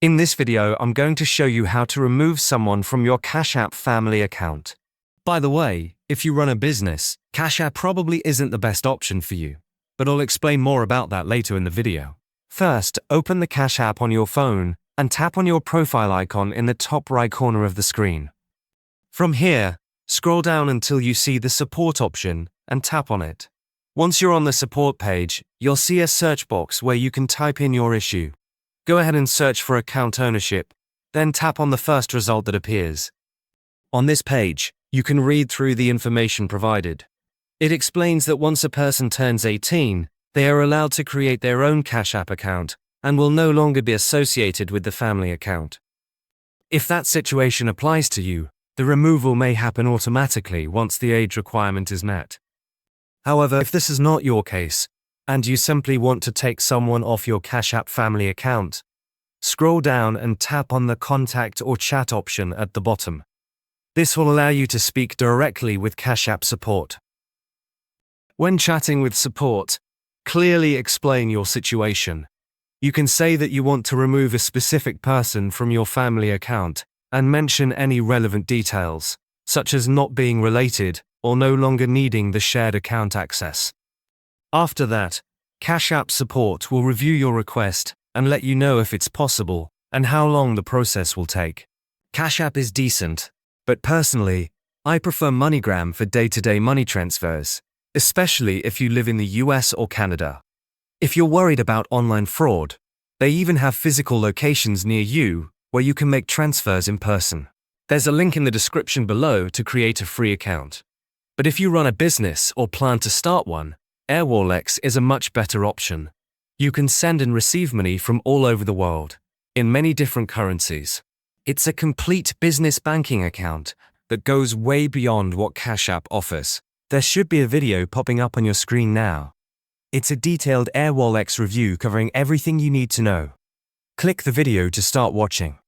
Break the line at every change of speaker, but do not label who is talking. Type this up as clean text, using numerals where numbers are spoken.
In this video, I'm going to show you how to remove someone from your Cash App family account. By the way, if you run a business, Cash App probably isn't the best option for you, but I'll explain more about that later in the video. First, open the Cash App on your phone and tap on your profile icon in the top right corner of the screen. From here, scroll down until you see the support option and tap on it. Once you're on the support page, you'll see a search box where you can type in your issue. Go ahead and search for account ownership, then tap on the first result that appears. On this page, you can read through the information provided. It explains that once a person turns 18, they are allowed to create their own Cash App account and will no longer be associated with the family account. If that situation applies to you, the removal may happen automatically once the age requirement is met. However, if this is not your case, and you simply want to take someone off your Cash App family account, scroll down and tap on the Contact or Chat option at the bottom. This will allow you to speak directly with Cash App support. When chatting with support, clearly explain your situation. You can say that you want to remove a specific person from your family account and mention any relevant details, such as not being related or no longer needing the shared account access. After that, Cash App support will review your request and let you know if it's possible and how long the process will take. Cash App is decent, but personally, I prefer MoneyGram for day-to-day money transfers, especially if you live in the US or Canada. If you're worried about online fraud, they even have physical locations near you where you can make transfers in person. There's a link in the description below to create a free account. But if you run a business or plan to start one, revoke is a much better option. You can send and receive money from all over the world, in many different currencies. It's a complete business banking account that goes way beyond what Cash App offers. There should be a video popping up on your screen now. It's a detailed revoke review covering everything you need to know. Click the video to start watching.